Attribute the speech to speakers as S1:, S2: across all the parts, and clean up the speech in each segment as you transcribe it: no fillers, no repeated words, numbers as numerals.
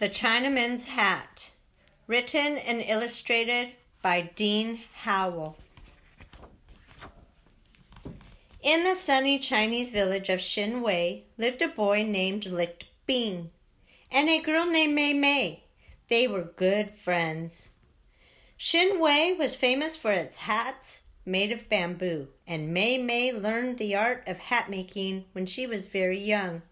S1: The Chinaman's Hat, written and illustrated by Dean Howell. In the sunny Chinese village of Xinwei lived a boy named Lick Bean and a girl named Mei Mei. They were good friends. Xinwei was famous for its hats made of bamboo, and Mei Mei learned the art of hat making when she was very young.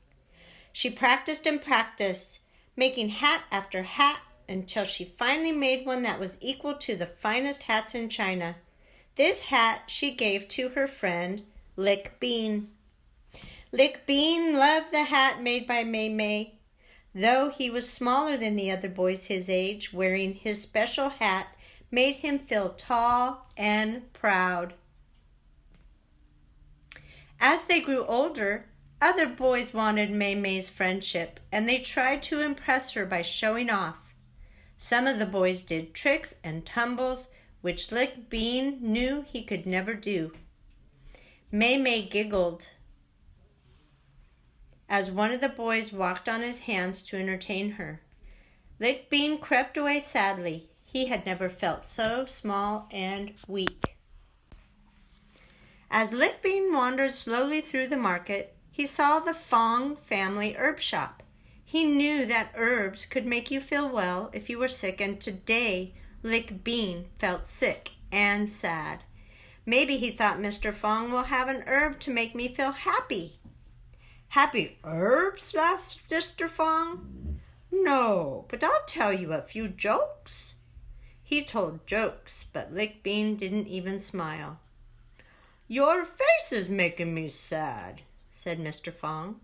S1: She practiced and practiced, making hat after hat until she finally made one that was equal to the finest hats in China. This hat she gave to her friend, Lick Bean. Lick Bean loved the hat made by Mei Mei. Though he was smaller than the other boys his age, wearing his special hat made him feel tall and proud. As they grew older, other boys wanted Mei Mei's friendship, and they tried to impress her by showing off. Some of the boys did tricks and tumbles, which Lick Bean knew he could never do. Mei Mei giggled as one of the boys walked on his hands to entertain her. Lick Bean crept away sadly. He had never felt so small and weak. As Lick Bean wandered slowly through the market, he saw the Fong family herb shop. He knew that herbs could make you feel well if you were sick, and today Lick Bean felt sick and sad. Maybe he thought Mr. Fong will have an herb to make me feel happy. Happy herbs? Laughed Mr. Fong. No, but I'll tell you a few jokes. He told jokes, but Lick Bean didn't even smile. Your face is making me sad, said Mr. Fong.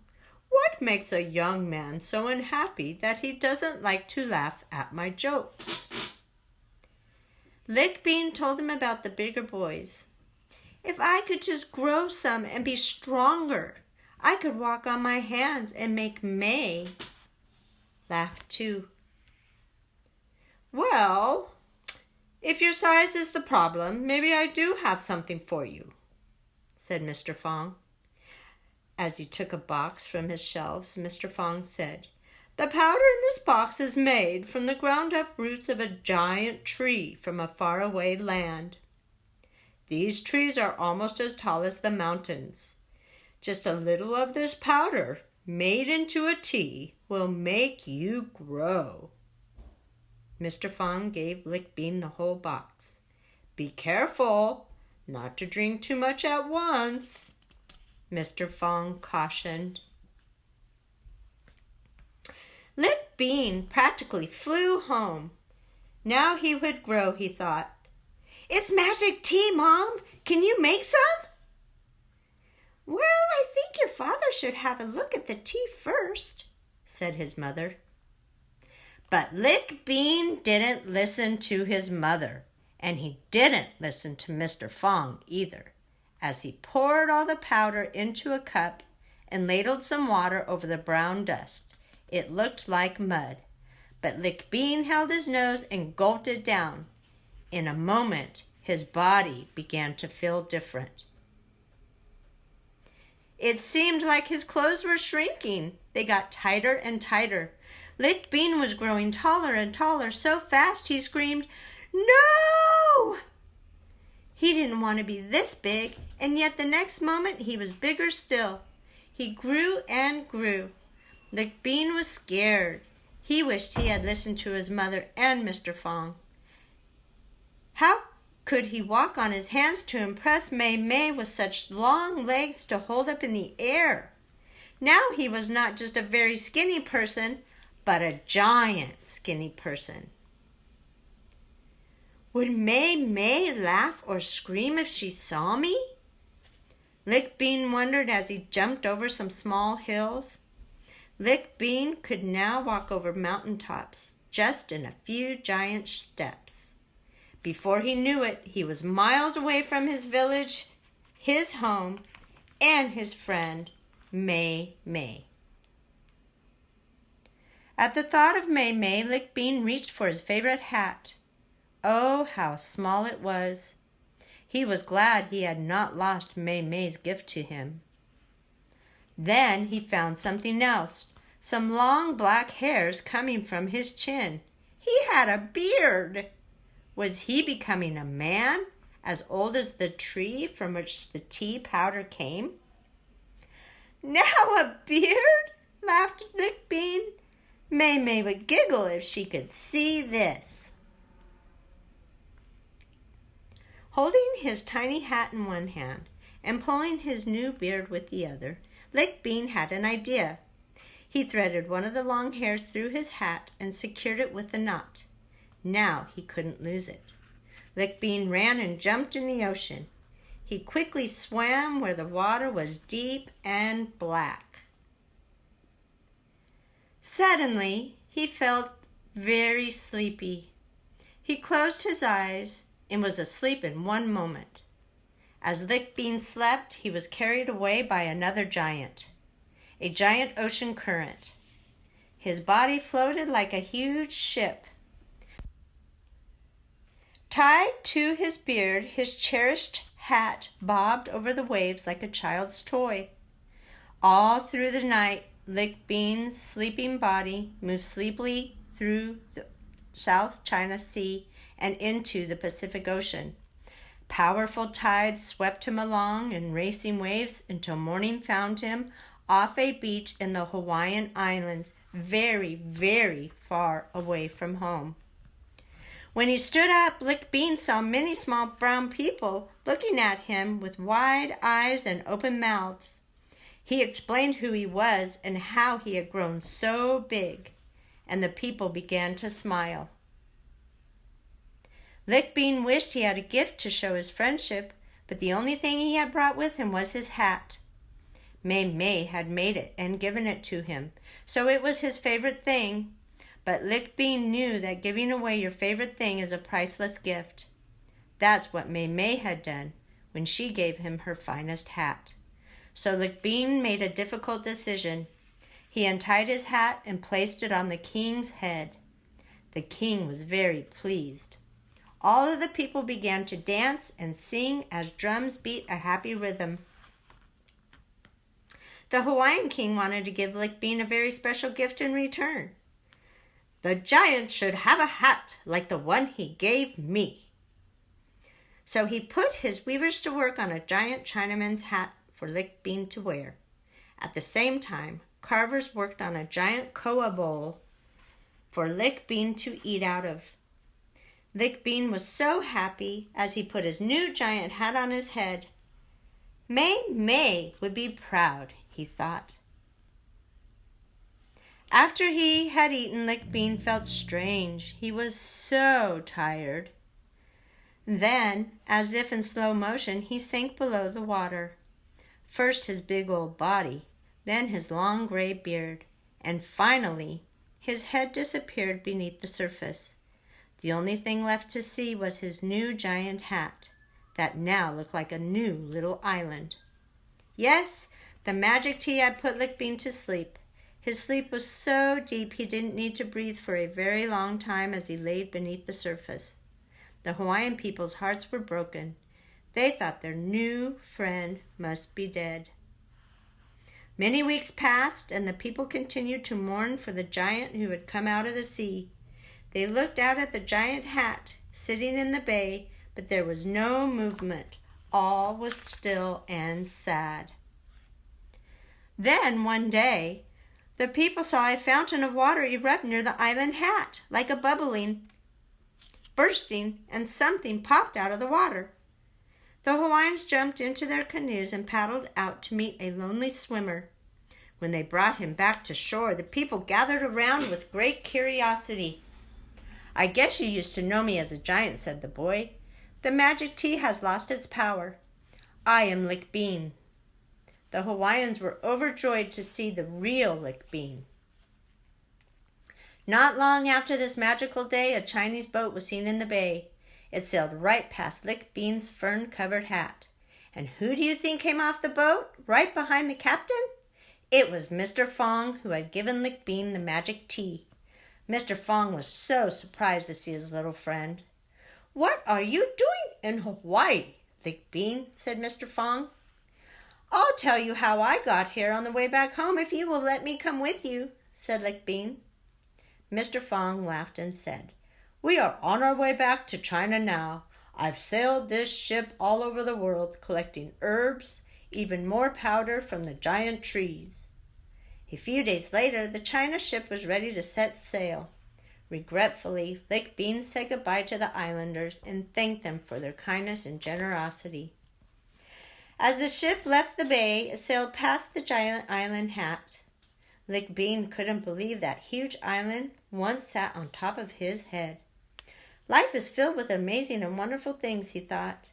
S1: What makes a young man so unhappy that he doesn't like to laugh at my jokes? Lick Bean told him about the bigger boys. If I could just grow some and be stronger, I could walk on my hands and make Mei laugh too. Well, if your size is the problem, maybe I do have something for you, said Mr. Fong. As he took a box from his shelves, Mr. Fong said, The powder in this box is made from the ground-up roots of a giant tree from a faraway land. These trees are almost as tall as the mountains. Just a little of this powder, made into a tea, will make you grow. Mr. Fong gave Lick Bean the whole box. Be careful not to drink too much at once, Mr. Fong cautioned. Lick Bean practically flew home. Now he would grow, he thought. It's magic tea, Mom. Can you make some? Well, I think your father should have a look at the tea first, said his mother. But Lick Bean didn't listen to his mother, and he didn't listen to Mr. Fong either. As he poured all the powder into a cup and ladled some water over the brown dust, it looked like mud. But Lick Bean held his nose and gulped it down. In a moment, his body began to feel different. It seemed like his clothes were shrinking. They got tighter and tighter. Lick Bean was growing taller and taller so fast he screamed, No! He didn't want to be this big, and yet the next moment he was bigger still. He grew and grew. Lick Bean was scared. He wished he had listened to his mother and Mr. Fong. How could he walk on his hands to impress Mei Mei with such long legs to hold up in the air? Now he was not just a very skinny person, but a giant skinny person. Would Mei Mei laugh or scream if she saw me? Lick Bean wondered as he jumped over some small hills. Lick Bean could now walk over mountain tops just in a few giant steps. Before he knew it, he was miles away from his village, his home, and his friend, Mei Mei. At the thought of Mei Mei, Lick Bean reached for his favorite hat. Oh, how small it was. He was glad he had not lost Mei Mei's gift to him. Then he found something else, some long black hairs coming from his chin. He had a beard. Was he becoming a man, as old as the tree from which the tea powder came? Now a beard? Laughed Lick Bean. May would giggle if she could see this. Holding his tiny hat in one hand and pulling his new beard with the other, Lick Bean had an idea. He threaded one of the long hairs through his hat and secured it with a knot. Now he couldn't lose it. Lick Bean ran and jumped in the ocean. He quickly swam where the water was deep and black. Suddenly, he felt very sleepy. He closed his eyes and was asleep in one moment. As Lick Bean slept, he was carried away by another giant, a giant ocean current. His body floated like a huge ship. Tied to his beard, his cherished hat bobbed over the waves like a child's toy. All through the night, Lick Bean's sleeping body moved sleepily through the South China Sea and into the Pacific Ocean. Powerful tides swept him along in racing waves until morning found him off a beach in the Hawaiian Islands, very, very far away from home. When he stood up, Lick Bean saw many small brown people looking at him with wide eyes and open mouths. He explained who he was and how he had grown so big, and the people began to smile. Lick Bean wished he had a gift to show his friendship, but the only thing he had brought with him was his hat. May had made it and given it to him, so it was his favorite thing. But Lick Bean knew that giving away your favorite thing is a priceless gift. That's what May had done when she gave him her finest hat. So Lick Bean made a difficult decision. He untied his hat and placed it on the king's head. The king was very pleased. All of the people began to dance and sing as drums beat a happy rhythm. The Hawaiian king wanted to give Lick Bean a very special gift in return. The giant should have a hat like the one he gave me. So he put his weavers to work on a giant Chinaman's hat for Lick Bean to wear. At the same time, carvers worked on a giant koa bowl for Lick Bean to eat out of. Lick Bean was so happy as he put his new giant hat on his head. May would be proud, he thought. After he had eaten, Lick Bean felt strange. He was so tired. Then, as if in slow motion, he sank below the water. First his big old body, then his long gray beard, and finally his head disappeared beneath the surface. The only thing left to see was his new giant hat, that now looked like a new little island. Yes, the magic tea had put Lick Bean to sleep. His sleep was so deep he didn't need to breathe for a very long time as he laid beneath the surface. The Hawaiian people's hearts were broken. They thought their new friend must be dead. Many weeks passed, and the people continued to mourn for the giant who had come out of the sea. They looked out at the giant hat sitting in the bay, but there was no movement. All was still and sad. Then, one day, the people saw a fountain of water erupt near the island hat, like a bubbling, bursting, and something popped out of the water. The Hawaiians jumped into their canoes and paddled out to meet a lonely swimmer. When they brought him back to shore, the people gathered around with great curiosity. "I guess you used to know me as a giant," said the boy. "The magic tea has lost its power. I am Lick Bean." The Hawaiians were overjoyed to see the real Lick Bean. Not long after this magical day, a Chinese boat was seen in the bay. It sailed right past Lick Bean's fern-covered hat. And who do you think came off the boat, right behind the captain? It was Mr. Fong, who had given Lick Bean the magic tea. Mr. Fong was so surprised to see his little friend. "What are you doing in Hawaii, Lick Bean?" said Mr. Fong. "I'll tell you how I got here on the way back home if you will let me come with you," said Lick Bean. Mr. Fong laughed and said, "We are on our way back to China now. I've sailed this ship all over the world, collecting herbs, even more powder from the giant trees." A few days later, the China ship was ready to set sail. Regretfully, Lick Bean said goodbye to the islanders and thanked them for their kindness and generosity. As the ship left the bay, it sailed past the giant island hat. Lick Bean couldn't believe that huge island once sat on top of his head. Life is filled with amazing and wonderful things, he thought.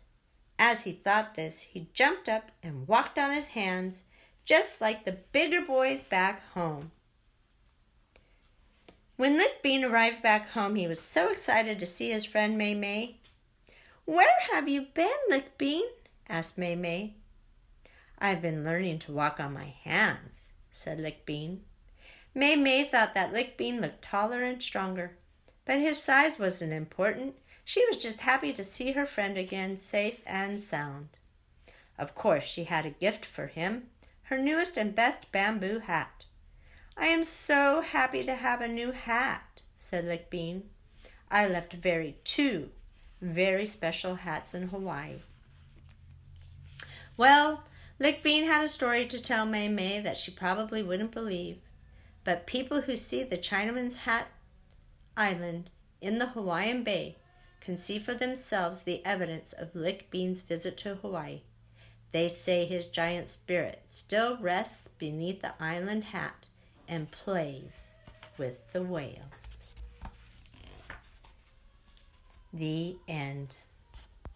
S1: As he thought this, he jumped up and walked on his hands, just like the bigger boys back home. When Lick Bean arrived back home, he was so excited to see his friend Mei Mei. "Where have you been, Lick Bean?" asked Mei Mei. "I've been learning to walk on my hands," said Lick Bean. Mei Mei thought that Lick Bean looked taller and stronger, but his size wasn't important. She was just happy to see her friend again, safe and sound. Of course, she had a gift for him, her newest and best bamboo hat. "I am so happy to have a new hat," said Lick Bean. "I left two very special hats in Hawaii." Well, Lick Bean had a story to tell Mei Mei that she probably wouldn't believe. But people who see the Chinaman's Hat Island in the Hawaiian Bay can see for themselves the evidence of Lick Bean's visit to Hawaii. They say his giant spirit still rests beneath the island hat and plays with the whales. The end.